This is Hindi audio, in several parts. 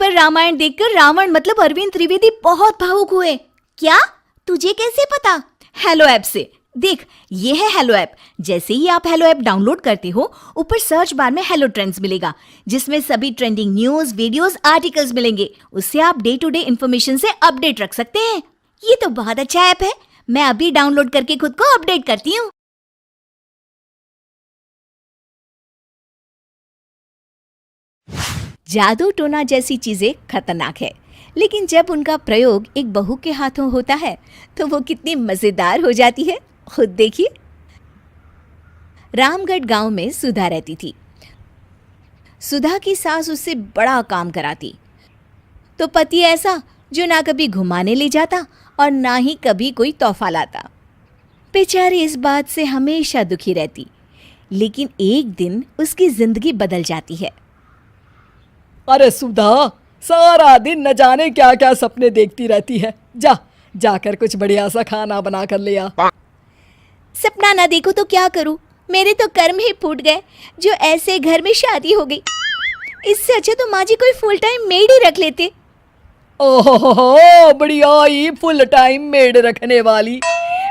पर रामायण देखकर रावण मतलब अरविंद त्रिवेदी बहुत भावुक हुए। क्या? तुझे कैसे पता? हेलो ऐप से। देख, ये है हेलो ऐप। जैसे ही आप हेलो ऐप डाउनलोड करते हो, ऊपर सर्च बार में हेलो ट्रेंड्स मिलेगा, जिसमें सभी ट्रेंडिंग न्यूज, वीडियोस, आर्टिकल्स मिलेंगे। उससे आप डे टू डे इन्फॉर्मेशन से अपडेट रख सकते हैं। ये तो बहुत अच्छा ऐप है। मैं अभी डाउनलोड करके खुद को अपडेट करती हूँ। जादू टोना जैसी चीजें खतरनाक है, लेकिन जब उनका प्रयोग एक बहू के हाथों होता है तो वो कितनी मजेदार हो जाती है, खुद देखिए। रामगढ़ गांव में सुधा रहती थी। सुधा की सास उससे बड़ा काम कराती, तो पति ऐसा जो ना कभी घुमाने ले जाता और ना ही कभी कोई तोहफा लाता। बेचारी इस बात से हमेशा दुखी रहती, लेकिन एक दिन उसकी जिंदगी बदल जाती है। अरे सुधा, सारा दिन न जाने क्या क्या सपने देखती रहती है। जाकर कुछ बढ़िया सा खाना बना कर ले आ। सपना ना देखो तो क्या करूं? मेरे तो कर्म ही फूट गए जो ऐसे घर में शादी हो गई। इससे अच्छा तो माँ जी कोई फुल टाइम मेड ही रख लेते। ओहो, बढ़िया ही फुल टाइम मेड रखने वाली।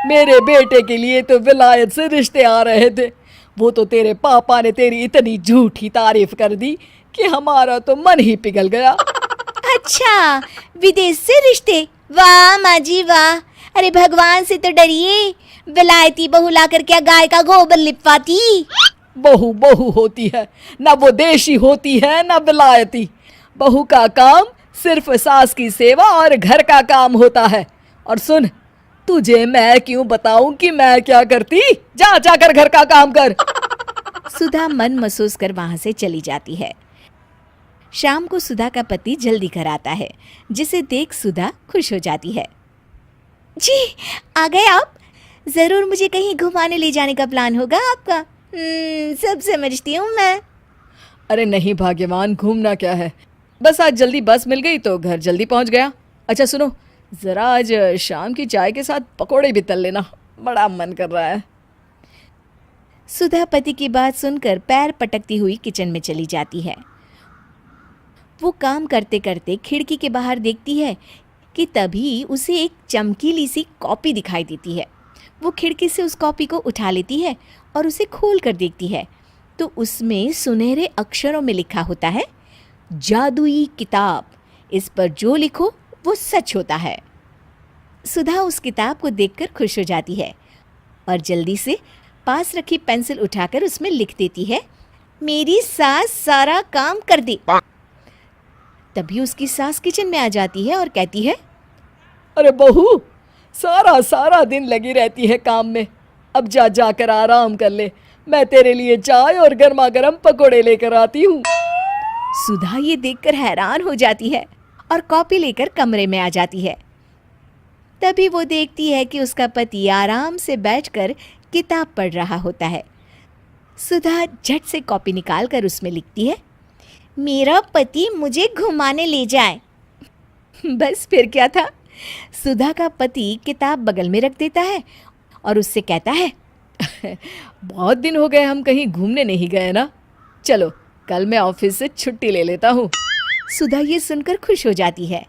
मेरे बेटे के लिए तो विलायत से रिश्ते आ रहे थे। वो तो तेरे पापा ने तेरी इतनी झूठी तारीफ कर दी कि हमारा तो मन ही पिघल गया। अच्छा, विदेश से रिश्ते? वाह माँ जी वाह। अरे भगवान से तो डरिए। विलायती बहू लाकर क्या गाय का गोबर लिपवाती? बहू बहू होती है, ना वो देशी होती है ना विलायती। बहू का काम सिर्फ सास की सेवा और घर का काम होता है। और सुन, तुझे मैं क्यों बताऊं कि मैं क्या करती? जाकर घर का काम कर। सुधा मन महसूस कर वहां से चली जाती है। शाम को सुधा का पति जल्दी घर आता है, जिसे देख सुधा खुश हो जाती है। जी, आ गए आप? जरूर मुझे कहीं घुमाने ले जाने का प्लान होगा आपका। सब समझती हूँ मैं। अरे नहीं भाग्यवान, घूमना क्या है, बस आज जल्दी बस मिल गई तो घर जल्दी पहुंच गया। अच्छा सुनो, जरा आज शाम की चाय के साथ पकोड़े भी तल लेना, बड़ा मन कर रहा है। सुधा पति की बात सुनकर पैर पटकती हुई किचन में चली जाती है। वो काम करते करते खिड़की के बाहर देखती है कि तभी उसे एक चमकीली सी कॉपी दिखाई देती है। वो खिड़की से उस कॉपी को उठा लेती है और उसे खोल कर देखती है, तो उसमें सुनहरे अक्षरों में लिखा होता है, जादुई किताब, इस पर जो लिखो वो सच होता है। सुधा उस किताब को देखकर खुश हो जाती है और जल्दी से पास रखी पेंसिल उठाकर उसमें लिख देती है, मेरी सास सारा काम कर दे। तभी उसकी सास किचन में आ जाती है और कहती है, अरे बहू, सारा दिन लगी रहती है काम में, अब जाकर आराम कर ले। मैं तेरे लिए चाय और गर्मा गर्म पकोड़े लेकर आती हूँ। सुधा ये देखकर हैरान हो जाती है और कॉपी लेकर कमरे में आ जाती है। तभी वो देखती है कि उसका पति आराम से बैठकर किताब पढ़ रहा होता है। सुधा झट से कॉपी निकालकर उसमें लिखती है, मेरा पति मुझे घुमाने ले जाए। बस फिर क्या था, सुधा का पति किताब बगल में रख देता है और उससे कहता है, बहुत दिन हो गए हम कहीं घूमने नहीं गए ना, चलो कल मैं ऑफिस से छुट्टी ले लेता हूँ। सुधा ये सुनकर खुश हो जाती है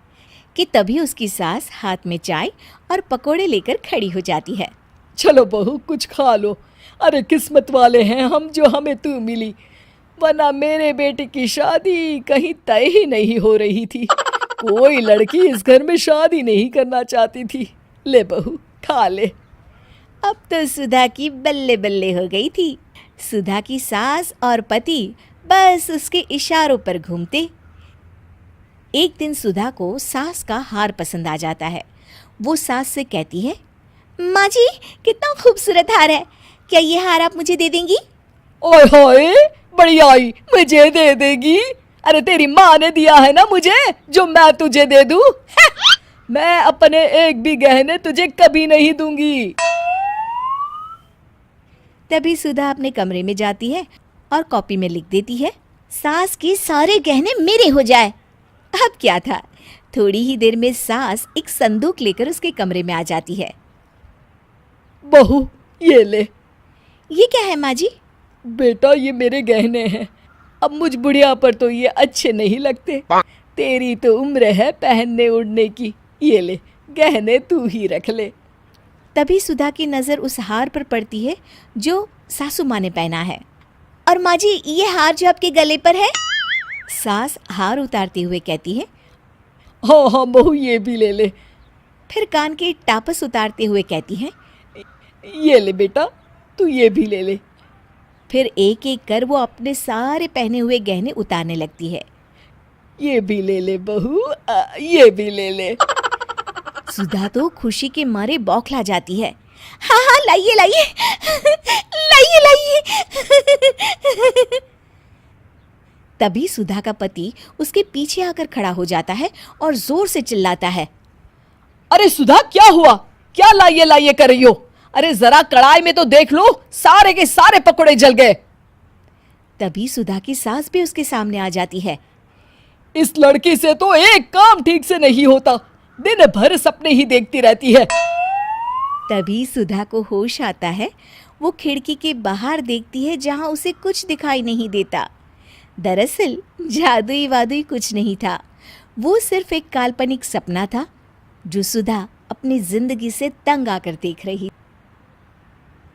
कि तभी उसकी सास हाथ में चाय और पकोड़े लेकर खड़ी हो जाती है। चलो बहू, कुछ खा लो। अरे किस्मत वाले हैं हम जो हमें तू मिली, वरना मेरे बेटे की शादी कहीं तय ही नहीं हो रही थी। कोई लड़की इस घर में शादी नहीं करना चाहती थी। ले बहू, खा ले। अब तो सुधा की बल्ले बल्ले हो गई थी। सुधा की सास और पति बस उसके इशारों पर घूमते। एक दिन सुधा को सास का हार पसंद आ जाता है। वो सास से कहती है, माँ जी कितना खूबसूरत हार है, क्या ये हार आप मुझे दे देंगी? ओए होए, बढ़िया ही, मुझे दे देगी? अरे तेरी माँ ने दिया है ना मुझे, जो मैं तुझे दे दूँ? मैं अपने एक भी गहने तुझे कभी नहीं दूंगी। तभी सुधा अपने कमरे में जाती है और कॉपी में लिख देती है, सास के सारे गहने मेरे हो जाए। अब क्या था, थोड़ी ही देर में सास एक संदूक लेकर उसके कमरे में आ जाती है। बहू ये ले। ये क्या है माँ जी? बेटा ये मेरे गहने हैं, अब मुझ बुढ़िया पर तो ये अच्छे नहीं लगते, तेरी तो उम्र है पहनने उड़ने की, ये ले गहने तू ही रख ले। तभी सुधा की नज़र उस हार पर पड़ती है जो सासू माँ ने पहना है। और माँ जी, ये हार जो आपके गले पर है? सास हार उतारते हुए कहती है। हाँ हाँ बहू, ये भी ले ले। फिर कान के टापस उतारते हुए कहती है। ये ले बेटा, तू ये भी ले ले। फिर एक एक कर वो अपने सारे पहने हुए गहने उतारने लगती है। ये भी ले ले बहू, ये भी ले ले। सुधा तो खुशी के मारे बौखला जाती है। हाँ हाँ, लाइए लाइए लाइए लाइए। तभी सुधा का पति उसके पीछे आकर खड़ा हो जाता है और जोर से चिल्लाता है। अरे सुधा, क्या हुआ? क्या लाइए लाइए कर रही हो? अरे जरा कढ़ाई में तो देख लो, सारे के सारे पकोड़े जल गए। तभी सुधा की सास भी उसके सामने आ जाती है। इस लड़की से तो एक काम ठीक से नहीं होता, दिन भर सपने ही देखती रहती है। तभी सुधा को होश आता है। वो खिड़की के बाहर देखती है जहां उसे कुछ दिखाई नहीं देता। दरअसल जादुई वादुई कुछ नहीं था, वो सिर्फ एक काल्पनिक सपना था जो सुधा अपनी जिंदगी से तंग आकर देख रही।